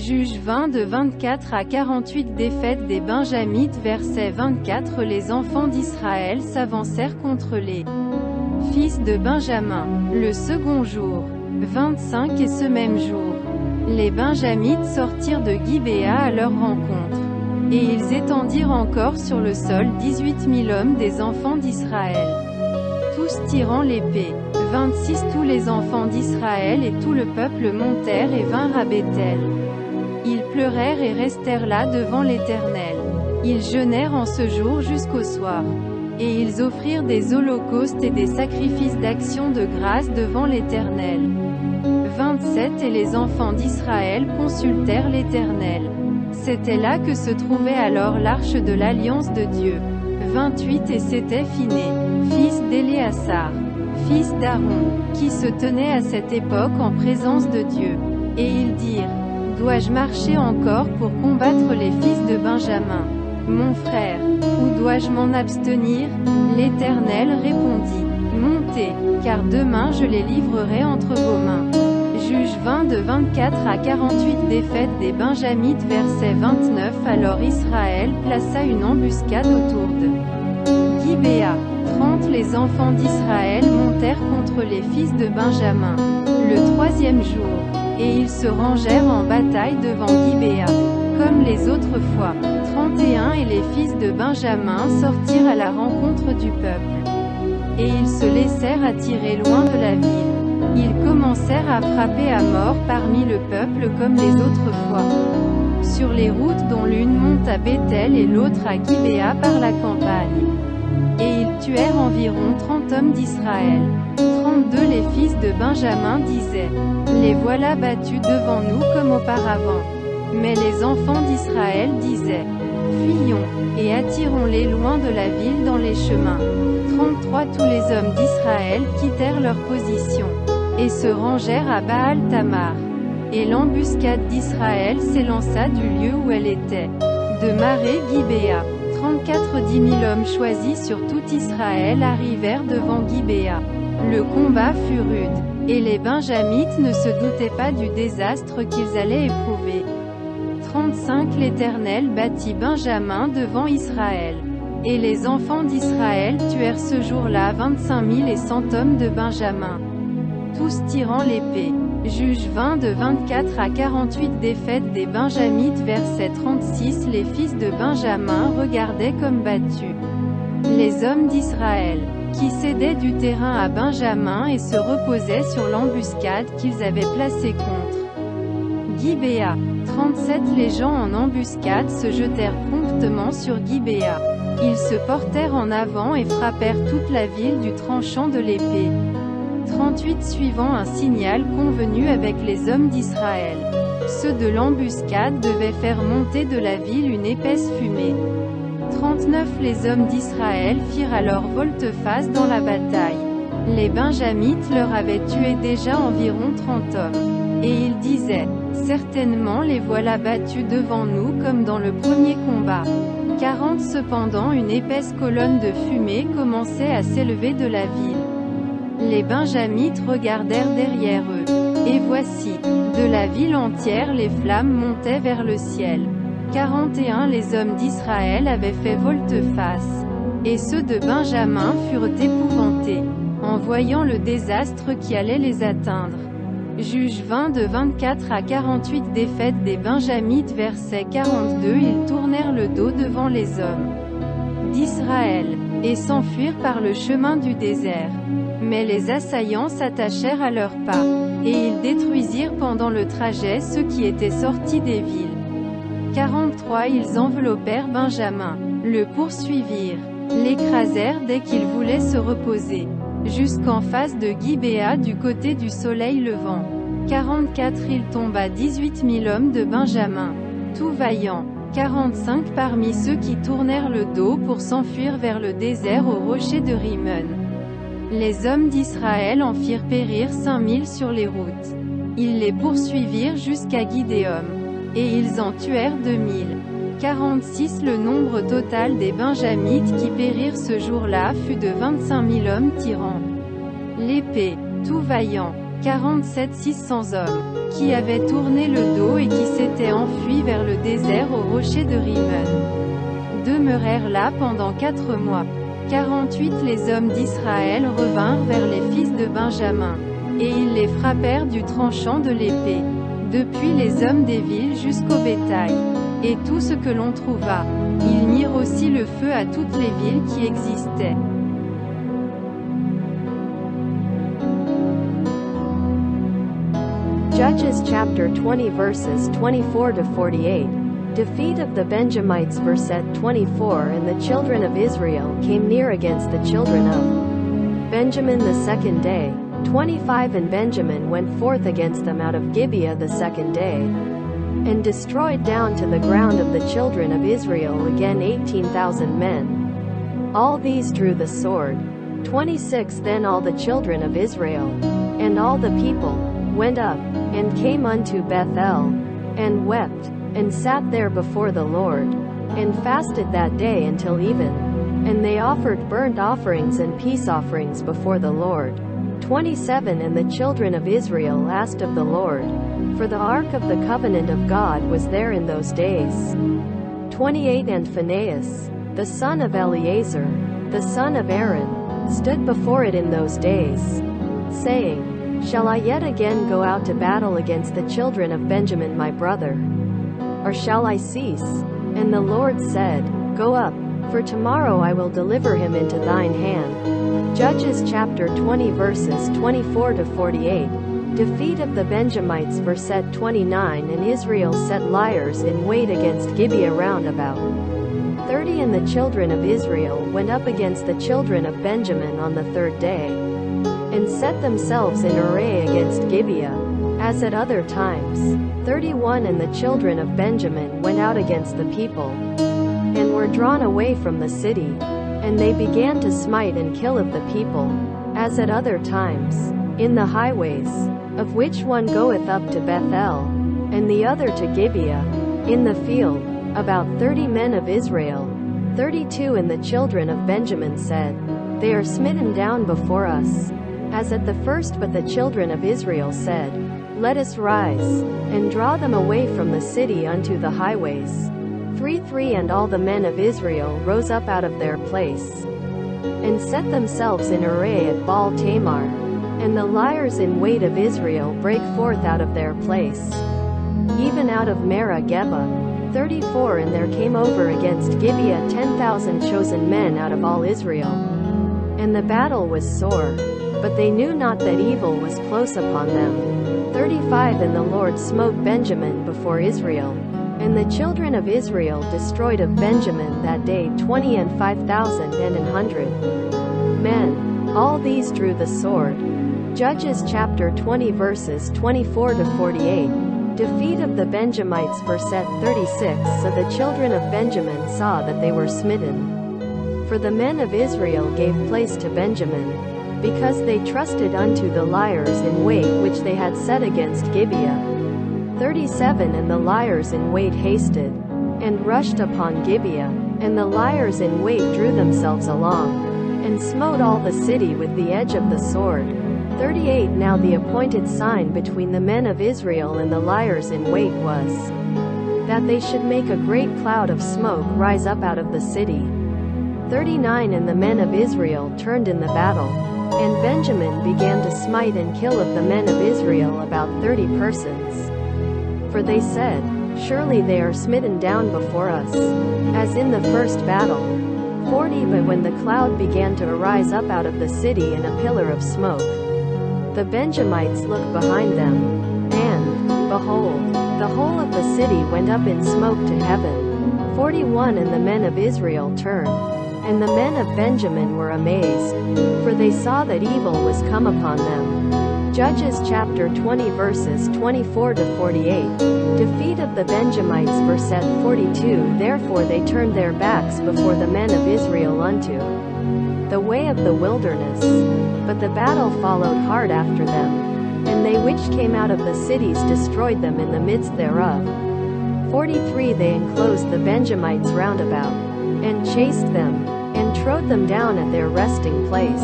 Juges 20 de 24 à 48. Défaite des Benjamites. Verset 24. Les enfants d'Israël s'avancèrent contre les fils de Benjamin. Le second jour. 25. Et ce même jour, les Benjamites sortirent de Gibéa à leur rencontre. Et ils étendirent encore sur le sol 18 000 hommes des enfants d'Israël, tous tirant l'épée. 26. Tous les enfants d'Israël et tout le peuple montèrent et vinrent à Béthel. Ils pleurèrent et restèrent là devant l'Éternel. Ils jeûnèrent en ce jour jusqu'au soir. Et ils offrirent des holocaustes et des sacrifices d'action de grâce devant l'Éternel. 27. Et les enfants d'Israël consultèrent l'Éternel. C'était là que se trouvait alors l'arche de l'alliance de Dieu. 28. Et c'était Phiné, fils d'Éléazar, fils d'Aaron, qui se tenait à cette époque en présence de Dieu. Et ils dirent: Dois-je marcher encore pour combattre les fils de Benjamin, mon frère, ou dois-je m'en abstenir? L'Éternel répondit: Montez, car demain je les livrerai entre vos mains. Juges 20 de 24 à 48. Défaite des Benjamites. Verset 29. Alors Israël plaça une embuscade autour de Gibéa. 30. Les enfants d'Israël montèrent contre les fils de Benjamin le troisième jour, et ils se rangèrent en bataille devant Gibéa, comme les autres fois. 31. Et les fils de Benjamin sortirent à la rencontre du peuple, et ils se laissèrent attirer loin de la ville. Ils commencèrent à frapper à mort parmi le peuple comme les autres fois, sur les routes dont l'une monte à Béthel et l'autre à Gibéa par la campagne. Et ils tuèrent environ 30 hommes d'Israël. 32. Les fils de Benjamin disaient: Les voilà battus devant nous comme auparavant. Mais les enfants d'Israël disaient: Fuyons, et attirons-les loin de la ville dans les chemins. 33. Tous les hommes d'Israël quittèrent leur position, et se rangèrent à Baal-Tamar. Et l'embuscade d'Israël s'élança du lieu où elle était, de Maré-Gibéa. 34. 10 000 hommes choisis sur tout Israël arrivèrent devant Gibéa. Le combat fut rude, et les Benjamites ne se doutaient pas du désastre qu'ils allaient éprouver. 35. L'Éternel battit Benjamin devant Israël. Et les enfants d'Israël tuèrent ce jour-là 25 100 hommes de Benjamin, tous tirant l'épée. Juges 20 de 24 à 48. Défaite des Benjamites. Verset 36. Les fils de Benjamin regardaient comme battus les hommes d'Israël, qui cédaient du terrain à Benjamin et se reposaient sur l'embuscade qu'ils avaient placée contre Gibéa. 37. Les gens en embuscade se jetèrent promptement sur Gibéa. Ils se portèrent en avant et frappèrent toute la ville du tranchant de l'épée. 38. Suivant un signal convenu avec les hommes d'Israël, ceux de l'embuscade devaient faire monter de la ville une épaisse fumée. 39. Les hommes d'Israël firent alors volte-face dans la bataille. Les Benjamites leur avaient tué déjà environ 30 hommes. Et ils disaient: Certainement les voilà battus devant nous comme dans le premier combat. 40. Cependant une épaisse colonne de fumée commençait à s'élever de la ville. Les Benjamites regardèrent derrière eux. Et voici, de la ville entière les flammes montaient vers le ciel. 41. Les hommes d'Israël avaient fait volte-face. Et ceux de Benjamin furent épouvantés, en voyant le désastre qui allait les atteindre. Juges 20 de 24 à 48. Défaite des Benjamites. Verset 42. Ils tournèrent le dos devant les hommes d'Israël, et s'enfuirent par le chemin du désert. Mais les assaillants s'attachèrent à leurs pas, et ils détruisirent pendant le trajet ceux qui étaient sortis des villes. 43. Ils enveloppèrent Benjamin, le poursuivirent, l'écrasèrent dès qu'il voulait se reposer, jusqu'en face de Gibéa du côté du soleil levant. 44. Il tomba 18 000 hommes de Benjamin, tout vaillants. 45. Parmi ceux qui tournèrent le dos pour s'enfuir vers le désert au rocher de Rimmon, les hommes d'Israël en firent périr 5 000 sur les routes. Ils les poursuivirent jusqu'à Gidéom, et ils en tuèrent 2 000. 46. Le nombre total des Benjamites qui périrent ce jour-là fut de 25 000 hommes tirant l'épée, tout vaillants. 47 600 hommes, qui avaient tourné le dos et qui s'étaient enfuis vers le désert au rocher de Rimmon, demeurèrent là pendant 4 mois. 48 Les hommes d'Israël revinrent vers les fils de Benjamin, et ils les frappèrent du tranchant de l'épée, depuis les hommes des villes jusqu'au bétail, et tout ce que l'on trouva. Ils mirent aussi le feu à toutes les villes qui existaient. Judges chapter 20 verses 24 to 48. Defeat of the Benjamites verset 24. And the children of Israel came near against the children of Benjamin the second day. 25 And Benjamin went forth against them out of Gibeah the second day, and destroyed down to the ground of the children of Israel again 18,000 men. All these drew the sword. 26 Then all the children of Israel, and all the people, went up, and came unto Bethel, and wept, and sat there before the Lord, and fasted that day until even. And they offered burnt offerings and peace offerings before the Lord. 27 And the children of Israel asked of the Lord, for the ark of the covenant of God was there in those days. 28 And Phinehas, the son of Eleazar, the son of Aaron, stood before it in those days, saying, Shall I yet again go out to battle against the children of Benjamin my brother? Or shall I cease? And the Lord said, Go up, for tomorrow I will deliver him into thine hand. Judges chapter 20 verses 24 to 48. Defeat of the Benjamites verset 29. And Israel set liers in wait against Gibeah round about 30. And the children of Israel went up against the children of Benjamin on the third day, and set themselves in array against Gibeah, as at other times. 31 And the children of Benjamin went out against the people, and were drawn away from the city, and they began to smite and kill of the people, as at other times, in the highways, of which one goeth up to Bethel, and the other to Gibeah, in the field, about 30 men of Israel. 32 And the children of Benjamin said, They are smitten down before us, as at the first. But the children of Israel said, Let us rise, and draw them away from the city unto the highways. 3 And all the men of Israel rose up out of their place, and set themselves in array at Baal Tamar. And the liers in wait of Israel brake forth out of their place, even out of Merah Geba. 34 And there came over against Gibeah 10,000 chosen men out of all Israel. And the battle was sore, but they knew not that evil was close upon them. 35 And the Lord smote Benjamin before Israel. And the children of Israel destroyed of Benjamin that day 20 and 5,000 and 100 men. All these drew the sword. Judges chapter 20 verses 24 to 48. Defeat of the Benjamites verset 36. So the children of Benjamin saw that they were smitten, for the men of Israel gave place to Benjamin, because they trusted unto the liers in wait which they had set against Gibeah. 37 And the liers in wait hasted, and rushed upon Gibeah, and the liers in wait drew themselves along, and smote all the city with the edge of the sword. 38 Now the appointed sign between the men of Israel and the liers in wait was, that they should make a great cloud of smoke rise up out of the city. 39 And the men of Israel turned in the battle, and Benjamin began to smite and kill of the men of Israel about 30 persons. For they said, Surely they are smitten down before us, as in the first battle. 40 But when the cloud began to arise up out of the city in a pillar of smoke, the Benjamites looked behind them, and, behold, the whole of the city went up in smoke to heaven. 41 And the men of Israel turned, and the men of Benjamin were amazed, for they saw that evil was come upon them. Judges chapter 20 verses 24 to 48. Defeat of the Benjamites verset 42. Therefore they turned their backs before the men of Israel unto the way of the wilderness, but the battle followed hard after them, and they which came out of the cities destroyed them in the midst thereof. 43 They enclosed the Benjamites round about, and chased them, and trode them down at their resting place,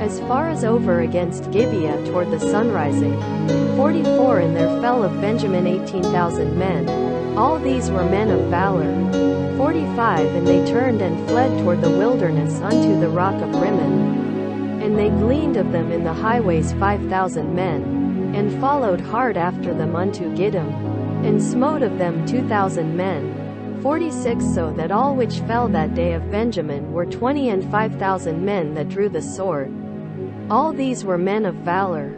as far as over against Gibeah toward the sunrising. 44 And there fell of Benjamin 18,000 men. All these were men of valor. 45 And they turned and fled toward the wilderness unto the rock of Rimmon. And they gleaned of them in the highways 5,000 men, and followed hard after them unto Gidom, and smote of them 2,000 men. 46 So that all which fell that day of Benjamin were 20 and 5,000 men that drew the sword. All these were men of valor.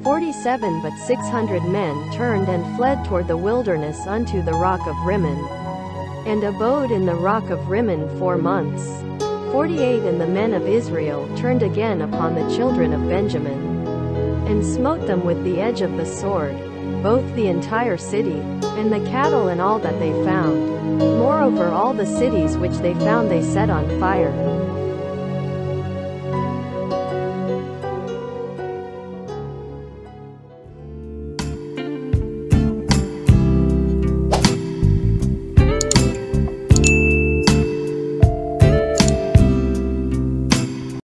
47 But 600 men turned and fled toward the wilderness unto the rock of Rimmon, and abode in the rock of Rimmon 4 months. 48 And the men of Israel turned again upon the children of Benjamin, and smote them with the edge of the sword, both the entire city, and the cattle and all that they found. Moreover all the cities which they found they set on fire.